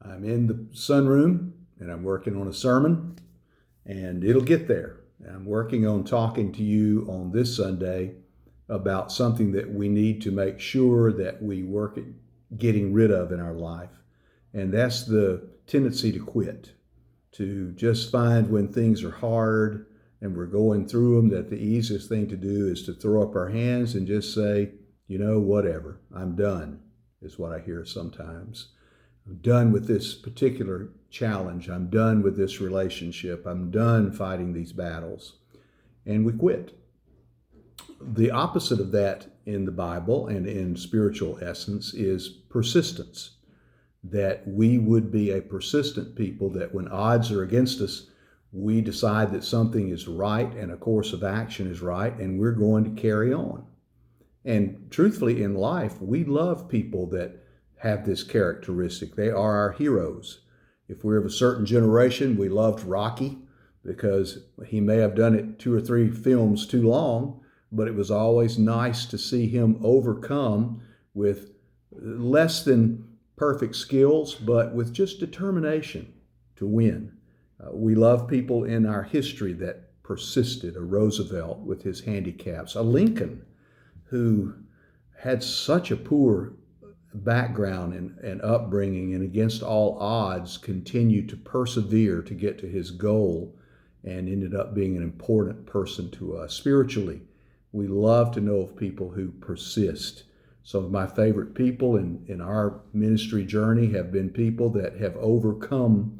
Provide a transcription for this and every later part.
I'm in the sunroom and I'm working on a sermon, and it'll get there. I'm working on talking to you on this Sunday about something that we need to make sure that we work at getting rid of in our life. And that's the tendency to quit, to just find when things are hard and we're going through them that the easiest thing to do is to throw up our hands and just say, whatever, I'm done, is what I hear sometimes. I'm done with this particular challenge. I'm done with this relationship. I'm done fighting these battles. And we quit. The opposite of that in the Bible and in spiritual essence is persistence. That we would be a persistent people, that when odds are against us, we decide that something is right and a course of action is right, and we're going to carry on. And truthfully, in life, we love people that have this characteristic. They are our heroes. If we're of a certain generation, we loved Rocky because he may have done it 2 or 3 films too long, but it was always nice to see him overcome with less than perfect skills, but with just determination to win. We love people in our history that persisted, a Roosevelt with his handicaps, a Lincoln who had such a poor background and upbringing, and against all odds continued to persevere to get to his goal and ended up being an important person to us. Spiritually, we love to know of people who persist. Some of my favorite people in our ministry journey have been people that have overcome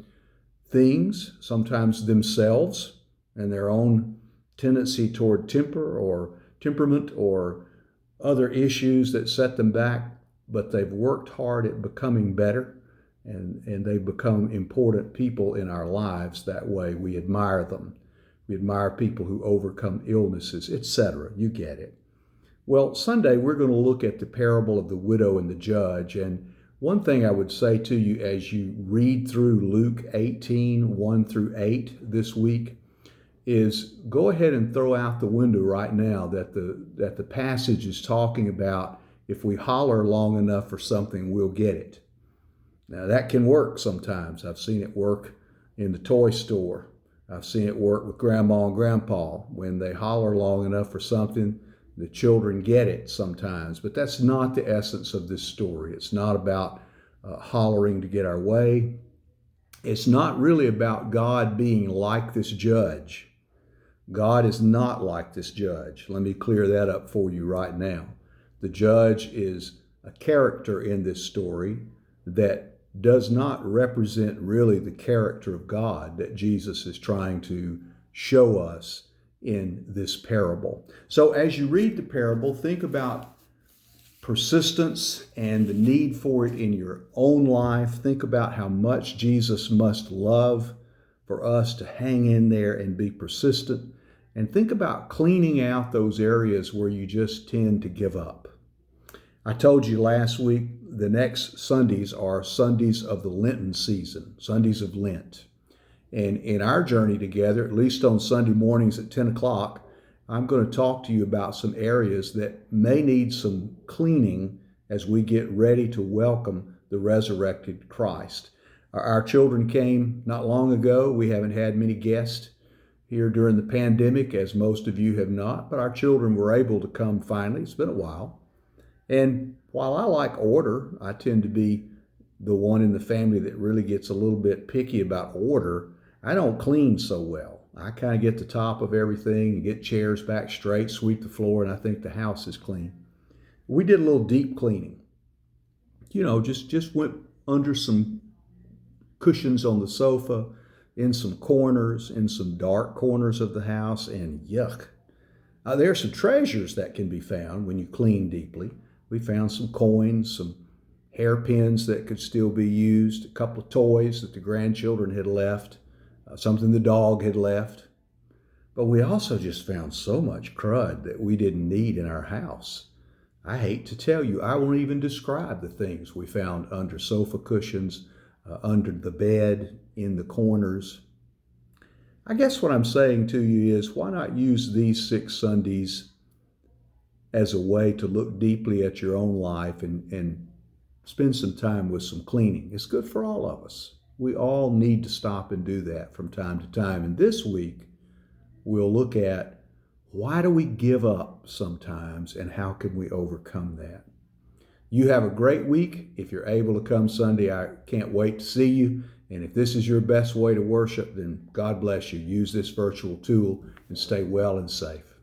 things, sometimes themselves and their own tendency toward temperament or other issues that set them back, but they've worked hard at becoming better, and they've become important people in our lives that way. We admire them. We admire people who overcome illnesses, etc. You get it. Well, Sunday we're going to look at the parable of the widow and the judge. And one thing I would say to you as you read through Luke 18, 1 through 8 this week is go ahead and throw out the window right now that the passage is talking about if we holler long enough for something, we'll get it. Now that can work sometimes. I've seen it work in the toy store. I've seen it work with grandma and grandpa. When they holler long enough for something, the children get it sometimes. But that's not the essence of this story. It's not about hollering to get our way. It's not really about God being like this judge. God is not like this judge. Let me clear that up for you right now. The judge is a character in this story that does not represent really the character of God that Jesus is trying to show us in this parable. So as you read the parable, think about persistence and the need for it in your own life. Think about how much Jesus must love for us to hang in there and be persistent. And think about cleaning out those areas where you just tend to give up. I told you last week the next Sundays are Sundays of the Lenten season, Sundays of Lent. And in our journey together, at least on Sunday mornings at 10 o'clock, I'm going to talk to you about some areas that may need some cleaning as we get ready to welcome the resurrected Christ. Our children came not long ago. We haven't had many guests here during the pandemic, as most of you have not, but our children were able to come finally. It's been a while. And while I like order, I tend to be the one in the family that really gets a little bit picky about order. I don't clean so well. I kind of get the top of everything and get chairs back straight, sweep the floor, and I think the house is clean. We did a little deep cleaning. Just went under some cushions on the sofa, in some corners, in some dark corners of the house, and yuck. There are some treasures that can be found when you clean deeply. We found some coins, some hairpins that could still be used, a couple of toys that the grandchildren had left, something the dog had left. But we also just found so much crud that we didn't need in our house. I hate to tell you, I won't even describe the things we found under sofa cushions, under the bed, in the corners. I guess what I'm saying to you is, why not use these 6 Sundays as a way to look deeply at your own life and spend some time with some cleaning. It's good for all of us. We all need to stop and do that from time to time. And this week, we'll look at why do we give up sometimes and how can we overcome that? You have a great week. If you're able to come Sunday, I can't wait to see you. And if this is your best way to worship, then God bless you. Use this virtual tool and stay well and safe.